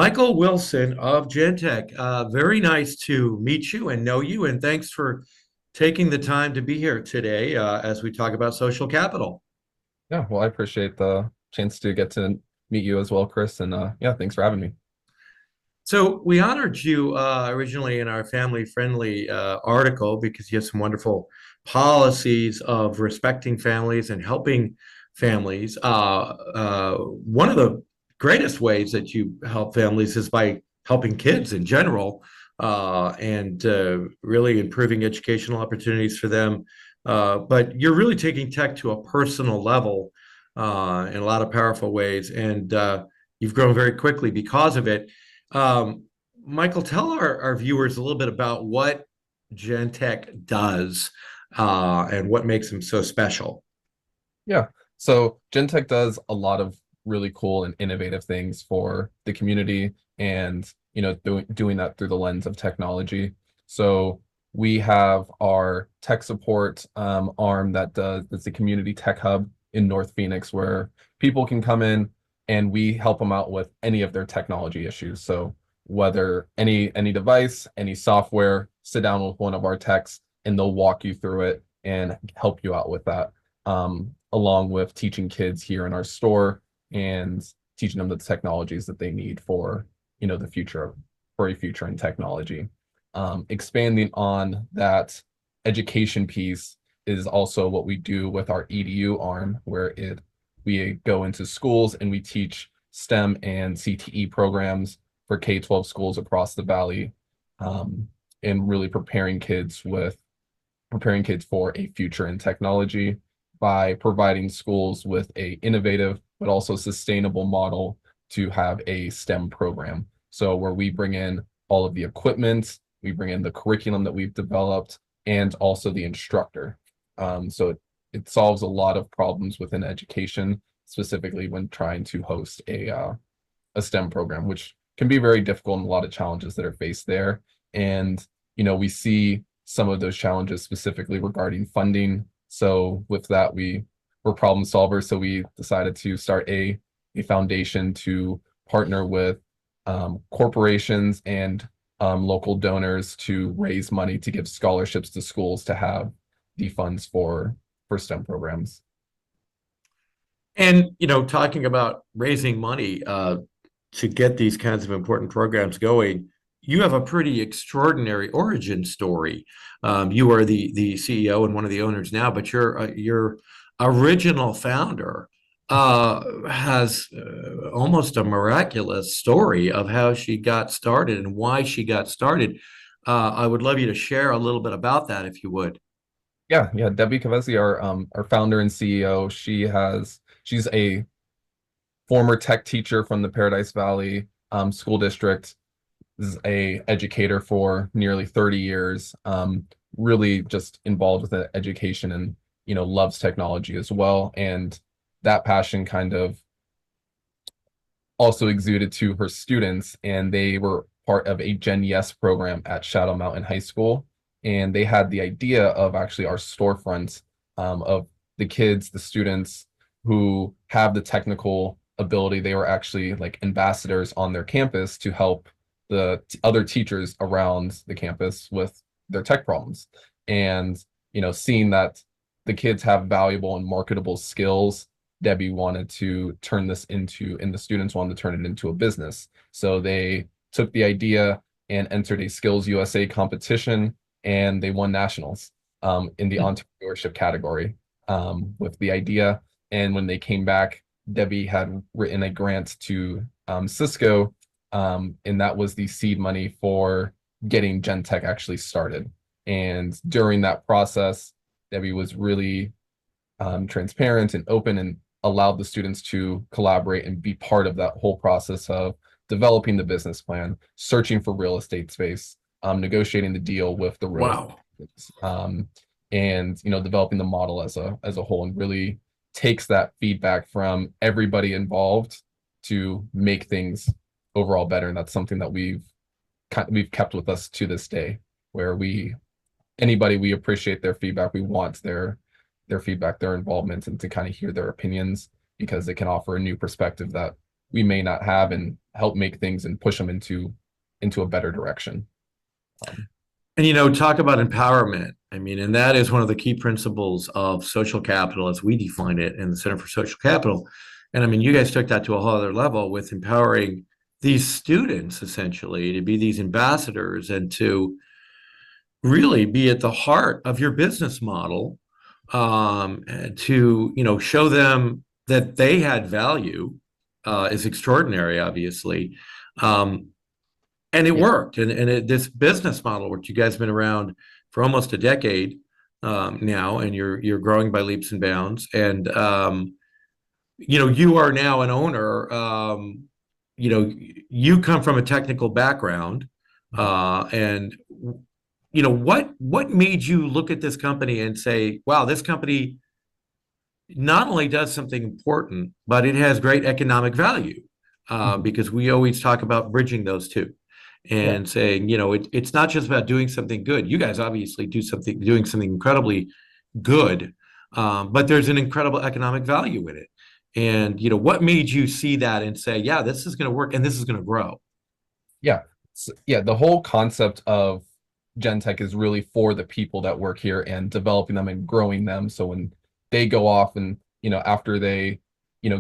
Michael Wilson of GenTech. Very nice to meet you and know you, and thanks for taking the time to be here today as we talk about social capital. Yeah, well, I appreciate the chance to get to meet you as well, Chris. And yeah, thanks for having me. So we honored you originally in our family-friendly article because you have some wonderful policies of respecting families and helping families. One of the greatest ways that you help families is by helping kids in general and really improving educational opportunities for them. But you're really taking tech to a personal level in a lot of powerful ways, and you've grown very quickly because of it. Um, Michael, tell our viewers a little bit about what GenTech does and what makes them so special. Yeah. So GenTech does a lot of really cool and innovative things for the community and, doing that through the lens of technology. So we have our tech support arm that's the community tech hub in North Phoenix where people can come in and we help them out with any of their technology issues. So whether any device, any software, sit down with one of our techs and they'll walk you through it and help you out with that. Along with teaching kids here in our store and teaching them the technologies that they need for the future, for a future in technology. Expanding on that education piece is also what we do with our EDU arm, where we go into schools and we teach STEM and CTE programs for K-12 schools across the valley, and really preparing kids for a future in technology by providing schools with a innovative but also sustainable model to have a STEM program. So where we bring in all of the equipment, we bring in the curriculum that we've developed, and also the instructor. So it solves a lot of problems within education, specifically when trying to host a STEM program, which can be very difficult and a lot of challenges that are faced there. And we see some of those challenges specifically regarding funding. So with that, we're problem solvers. So we decided to start a foundation to partner with corporations and local donors to raise money to give scholarships to schools to have the funds for STEM programs. And, talking about raising money to get these kinds of important programs going, you have a pretty extraordinary origin story. You are the CEO and one of the owners now, but your original founder has almost a miraculous story of how she got started and why she got started. I would love you to share a little bit about that, if you would. Yeah. Debbie Cavesi, our founder and CEO, she's a former tech teacher from the Paradise Valley School District, is a educator for nearly 30 years, really just involved with the education and loves technology as well. And that passion kind of also exuded to her students, and they were part of a Gen Yes program at Shadow Mountain High School. And they had the idea of actually our storefront, of the kids, the students who have the technical ability. They were actually like ambassadors on their campus to help the other teachers around the campus with their tech problems. And seeing that the kids have valuable and marketable skills, Debbie wanted to turn this into, and the students wanted to turn it into a business. So they took the idea and entered a Skills USA competition, and they won nationals in the entrepreneurship category with the idea. And when they came back, Debbie had written a grant to Cisco, and that was the seed money for getting GenTech actually started. And during that process, Debbie was really transparent and open and allowed the students to collaborate and be part of that whole process of developing the business plan, searching for real estate space, negotiating the deal with the real Wow. estate, and developing the model as a whole, and really takes that feedback from everybody involved to make things overall better. And that's something that we've kept with us to this day, where we appreciate their feedback. We want their feedback, their involvement, and to kind of hear their opinions, because it can offer a new perspective that we may not have and help make things and push them into a better direction. Um, And talk about empowerment. I mean, and that is one of the key principles of social capital as we define it in the Center for Social Capital. And I mean, you guys took that to a whole other level with empowering these students essentially to be these ambassadors and to really be at the heart of your business model, and to show them that they had value, is extraordinary, obviously. Um, and it yeah, worked. This business model, which you guys have been around for almost a decade now, and you're growing by leaps and bounds. And you are now an owner. You come from a technical background, and what made you look at this company and say, "Wow, this company not only does something important, but it has great economic value," mhm, because we always talk about bridging those two yeah, and saying, it's not just about doing something good. You guys obviously doing something incredibly good, but there's an incredible economic value in it. And what made you see that and say, yeah, this is going to work and this is going to grow? yeah. Yeah, the whole concept of GenTech is really for the people that work here and developing them and growing them. So when they go off and, after they,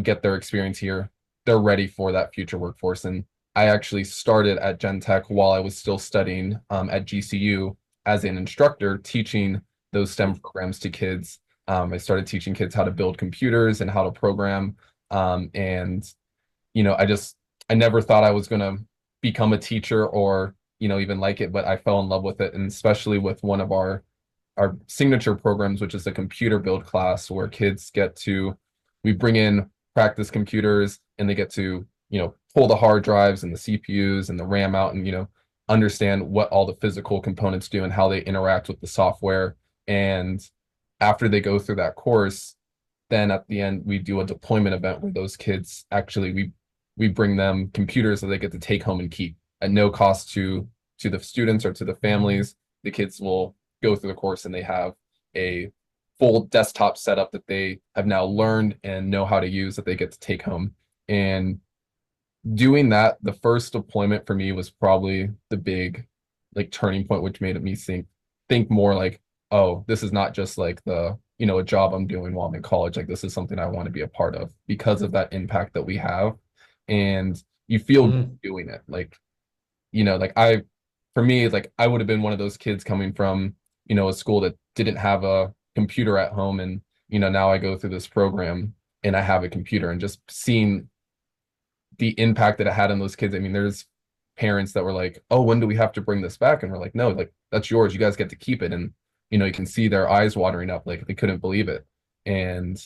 get their experience here, they're ready for that future workforce. And I actually started at GenTech while I was still studying at GCU as an instructor, teaching those STEM programs to kids. I started teaching kids how to build computers and how to program. And I never thought I was going to become a teacher or, even like it, but I fell in love with it. And especially with one of our signature programs, which is a computer build class where kids we bring in practice computers and they get to, pull the hard drives and the CPUs and the RAM out and, understand what all the physical components do and how they interact with the software. And after they go through that course, then at the end we do a deployment event where those kids actually we bring them computers that they get to take home and keep at no cost to the students or to the families. The kids will go through the course and they have a full desktop setup that they have now learned and know how to use that they get to take home. And doing that, the first deployment for me was probably the big like turning point, which made me think more like, oh, this is not just like a job I'm doing while I'm in college. Like this is something I want to be a part of because of that impact that we have. And you feel good Mm. doing it. Like, like for me, like I would have been one of those kids coming from, a school that didn't have a computer at home. And, now I go through this program and I have a computer and just seeing the impact that it had on those kids. I mean, there's parents that were like, "Oh, when do we have to bring this back?" And we're like, "No, like that's yours. You guys get to keep it." And you can see their eyes watering up, like they couldn't believe it. And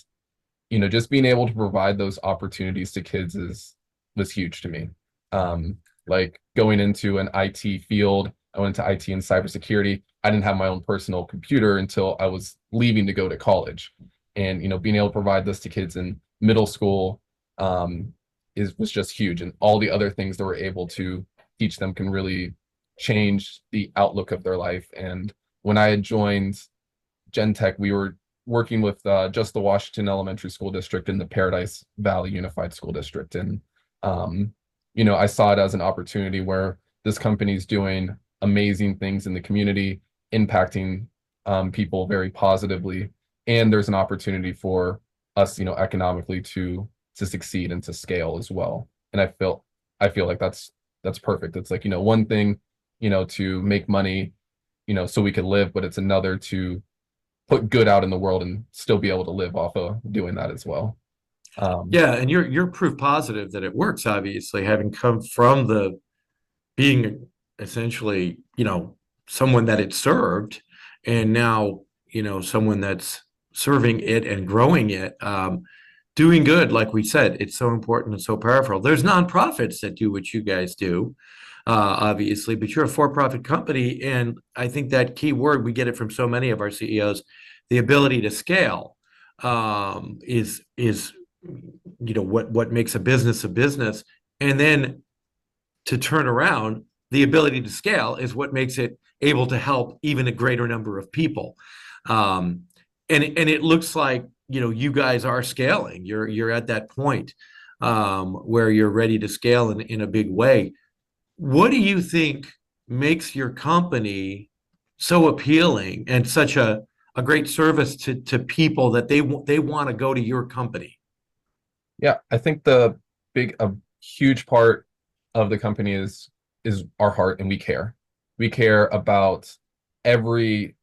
just being able to provide those opportunities to kids is was huge to me. Um, like going into an IT field, I went into IT and cybersecurity. I didn't have my own personal computer until I was leaving to go to college, and being able to provide this to kids in middle school, was just huge. And all the other things that we're able to teach them can really change the outlook of their life. And when I had joined GenTech, we were working with just the Washington Elementary School District and the Paradise Valley Unified School District. And, I saw it as an opportunity where this company is doing amazing things in the community, impacting people very positively. And there's an opportunity for us, economically to succeed and to scale as well. And I feel like that's perfect. It's like, one thing, to make money, so we can live, but it's another to put good out in the world and still be able to live off of doing that as well. Um, Yeah, and you're proof positive that it works, obviously, having come from the being essentially, someone that it served, and now, someone that's serving it and growing it, doing good, like we said, it's so important and so powerful. There's nonprofits that do what you guys do, obviously, but you're a for-profit company, and I think that key word, we get it from so many of our CEOs, the ability to scale, is what makes a business, and then to turn around, the ability to scale is what makes it able to help even a greater number of people. And it looks like you guys are scaling. You're at that point. where you're ready to scale in a big way. What do you think makes your company so appealing and such a great service to people that they want to go to your company? Yeah, I think a huge part of the company is our heart, and we care. We care about every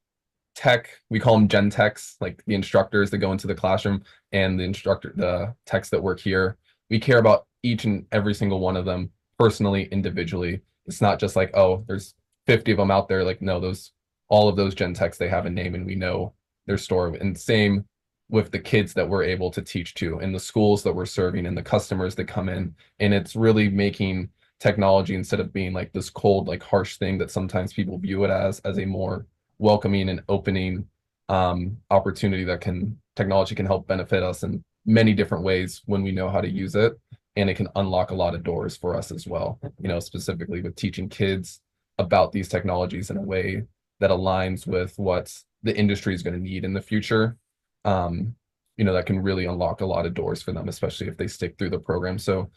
tech. We call them GenTechs, like the instructors that go into the classroom and the techs that work here. We care about each and every single one of them personally, individually. It's not just like, oh, there's 50 of them out there. Like, no, those all of those GenTechs, they have a name and we know their story. And same with the kids that we're able to teach to and the schools that we're serving and the customers that come in. And it's really making technology, instead of being like this cold, like harsh thing that sometimes people view it as a more welcoming and opening opportunity that can technology can help benefit us in many different ways when we know how to use it, and it can unlock a lot of doors for us as well, specifically with teaching kids about these technologies in a way that aligns with what the industry is going to need in the future. um, that can really unlock a lot of doors for them, especially if they stick through the program. So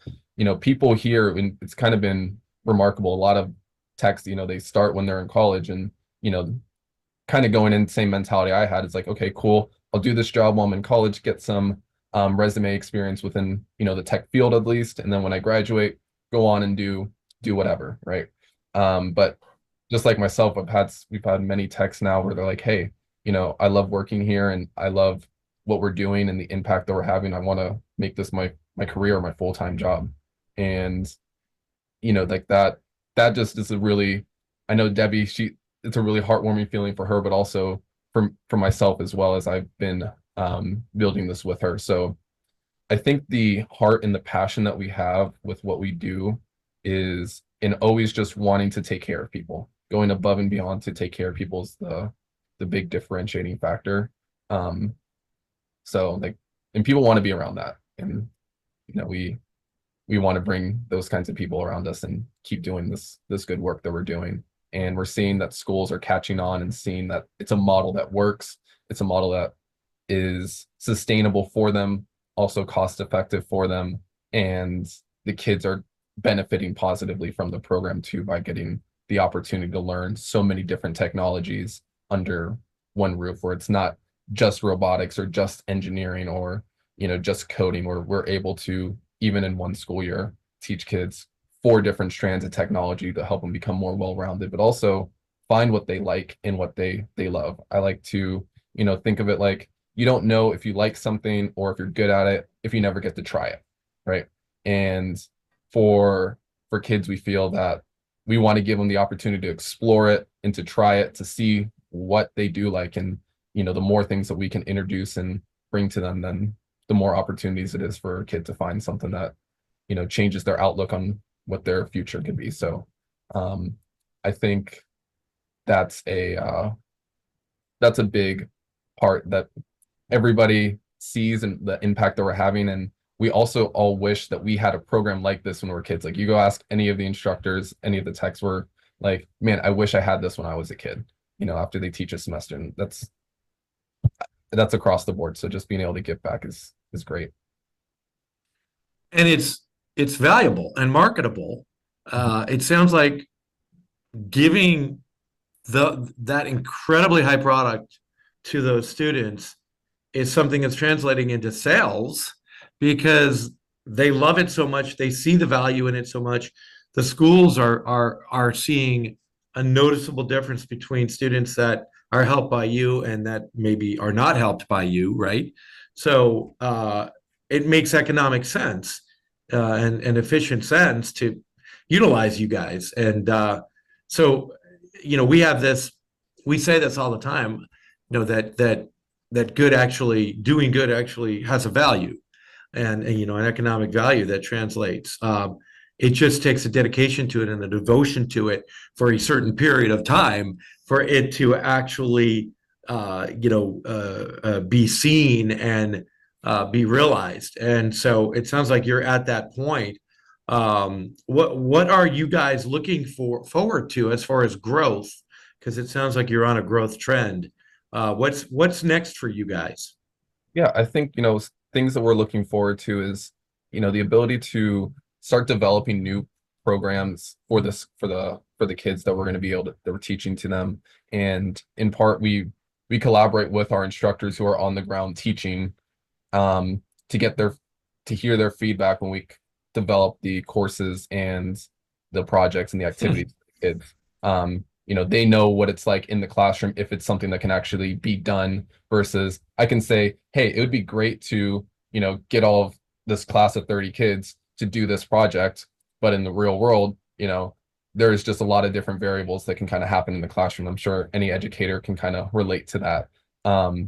people here, and it's kind of been remarkable, a lot of techs, they start when they're in college, and you know kind of going in the same mentality I had. It's like, okay, cool, I'll do this job while I'm in college, get some resume experience within, the tech field at least. And then when I graduate, go on and do whatever, right? But just like myself, we've had many techs now where they're like, hey, I love working here and I love what we're doing and the impact that we're having. I want to make this my career, my full-time job. And like that just is a really, I know Debbie, it's a really heartwarming feeling for her, but also for myself as well, as I've been building this with her. So I think the heart and the passion that we have with what we do is in always just wanting to take care of people, going above and beyond to take care of people is the big differentiating factor. Um, so like, and people want to be around that, and we want to bring those kinds of people around us and keep doing this good work that we're doing. And we're seeing that schools are catching on and seeing that it's a model that works. It's a model that is sustainable for them, also cost effective for them, and the kids are benefiting positively from the program too, by getting the opportunity to learn so many different technologies under one roof, where it's not just robotics or just engineering or just coding, where we're able to, even in one school year, teach kids 4 different strands of technology to help them become more well-rounded, but also find what they like and what they love. I like to, think of it like, you don't know if you like something or if you're good at it if you never get to try it, right? And for kids, we feel that we want to give them the opportunity to explore it and to try it, to see what they do like. And the more things that we can introduce and bring to them, then the more opportunities it is for a kid to find something that changes their outlook on what their future could be. So I think that's a big part that everybody sees, and the impact that we're having. And we also all wish that we had a program like this when we were kids. Like, you go ask any of the instructors, any of the techs, were like, man, I wish I had this when I was a kid, after they teach a semester. And that's across the board. So just being able to give back is great. And it's valuable and marketable. It sounds like giving that incredibly high product to those students is something that's translating into sales, because they love it so much, they see the value in it so much. The schools are seeing a noticeable difference between students that are helped by you and that maybe are not helped by you, right? So it makes economic sense and efficient sense to utilize you guys. And so, we have this, we say this all the time, that good actually, doing good actually has a value, and an economic value that translates. It just takes a dedication to it and a devotion to it for a certain period of time for it to actually, be seen and be realized. And so it sounds like you're at that point. What are you guys looking forward to as far as growth? Because it sounds like you're on a growth trend. What's next for you guys? Yeah, I think, things that we're looking forward to is the ability to start developing new programs for the kids that we're going to be able to that we're teaching to them. And in part, we collaborate with our instructors who are on the ground teaching, to get their to hear their feedback when we develop the courses and the projects and the activities for the kids. They know what it's like in the classroom if it's something that can actually be done versus I can say, hey, it would be great to, get all of this class of 30 kids to do this project, but in the real world, there's just a lot of different variables that can kind of happen in the classroom. I'm sure any educator can kind of relate to that.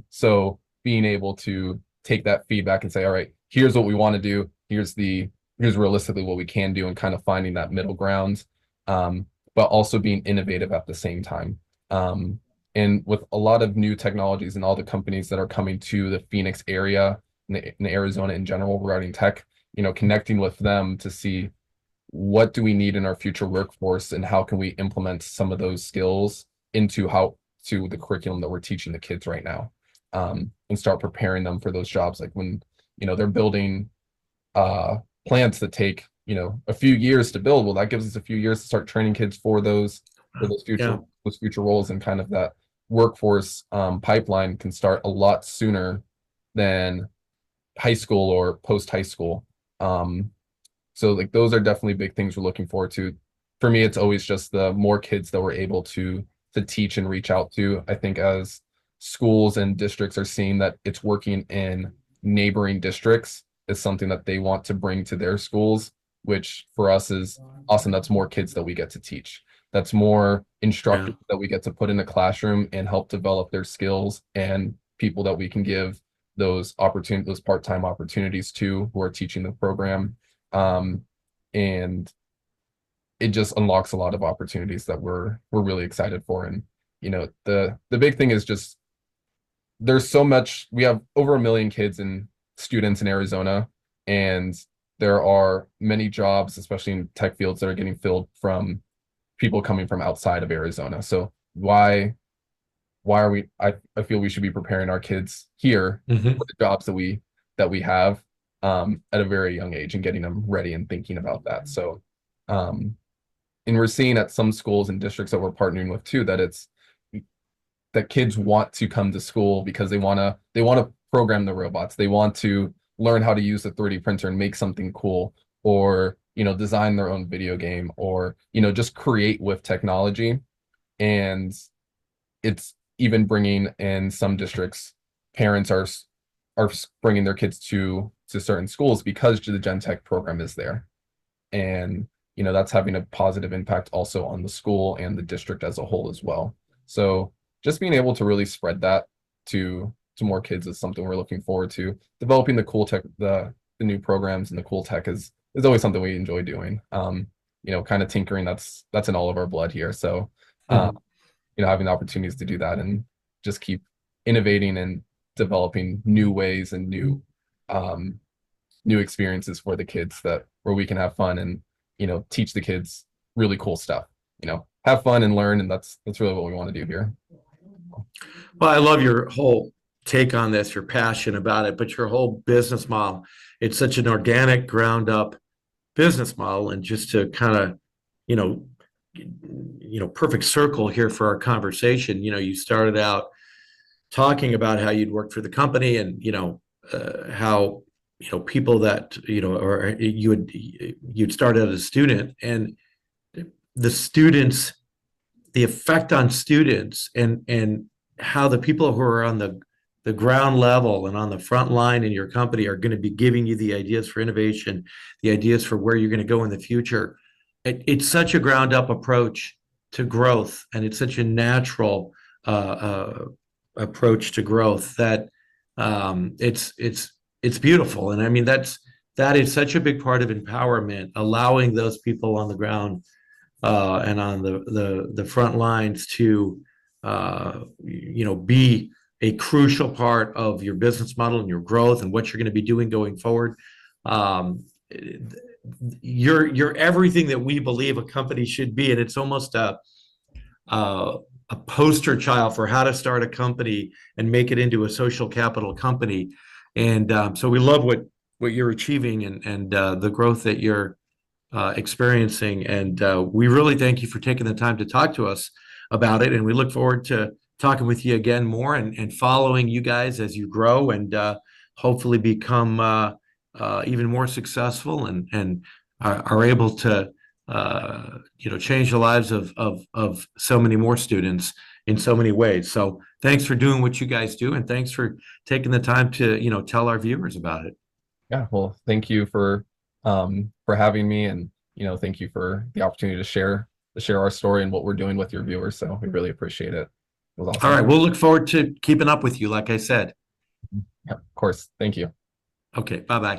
So being able to take that feedback and say, all right, here's what we want to do. Here's realistically what we can do and kind of finding that middle ground, but also being innovative at the same time. And with a lot of new technologies and all the companies that are coming to the Phoenix area in Arizona in general regarding tech, connecting with them to see what do we need in our future workforce and how can we implement some of those skills to the curriculum that we're teaching the kids right now, and start preparing them for those jobs. Like when, they're building plants that take, a few years to build. Well, that gives us a few years to start training kids for those Yeah. future roles, and kind of that workforce pipeline can start a lot sooner than high school or post high school. So like those are definitely big things we're looking forward to. For me, it's always just the more kids that we're able to teach and reach out to. I think as schools and districts are seeing that it's working in neighboring districts is something that they want to bring to their schools, which for us is awesome. That's more kids that we get to teach. That's more Yeah. instructors that we get to put in the classroom and help develop their skills, and people that we can give those part-time opportunities to who are teaching the program. And it just unlocks a lot of opportunities that we're really excited for. And the big thing is just there's so much. We have over 1 million kids and students in Arizona, and there are many jobs, especially in tech fields, that are getting filled from people coming from outside of Arizona. So why are we I feel we should be preparing our kids here Hmm. for the jobs that we have, at a very young age, and getting them ready and thinking about that. So um and we're seeing at some schools and districts that we're partnering with too that it's that kids want to come to school because they want to program the robots. They want to learn how to use a 3D printer and make something cool, or design their own video game, or just create with technology. And it's even bringing in some districts, parents are bringing their kids to certain schools because the GenTech program is there. And that's having a positive impact also on the school and the district as a whole as well. So just being able to really spread that to more kids is something we're looking forward to. Developing the cool tech, the new programs and the cool tech is always something we enjoy doing. Kind of tinkering, that's in all of our blood here. So uh, Hmm. having the opportunities to do that and just keep innovating and developing new ways and um, new experiences for the kids, that where we can have fun and teach the kids really cool stuff. Have fun and learn, and that's really what we want to do here. Well, I love your whole take on this, your passion about it, but your whole business model. It's such an organic, ground up business model. And just to kind of, you know, perfect circle here for our conversation. You started out talking about how you'd worked for the company, and how people that or you'd started as a student, and the students, the effect on students, and how the people who are on the ground level and on the front line in your company are going to be giving you the ideas for innovation, the ideas for where you're going to go in the future. It's such a ground up approach to growth, and it's such a natural approach to growth that it's beautiful. And I mean that is such a big part of empowerment, allowing those people on the ground and on the front lines to be a crucial part of your business model and your growth and what you're going to be doing going forward. Um, you're everything that we believe a company should be, and it's almost a a poster child for how to start a company and make it into a social capital company. And so we love what you're achieving and the growth that you're experiencing. And we really thank you for taking the time to talk to us about it. And we look forward to talking with you again more and following you guys as you grow and hopefully become even more successful and are able to change the lives of so many more students in so many ways. So thanks for doing what you guys do, and thanks for taking the time to tell our viewers about it. Yeah, well, thank you for having me, and thank you for the opportunity to share our story and what we're doing with your viewers. So we really appreciate it. It was All awesome. right, we'll look forward to keeping up with you, like I said. Yeah, of course. Thank you. Okay, bye bye.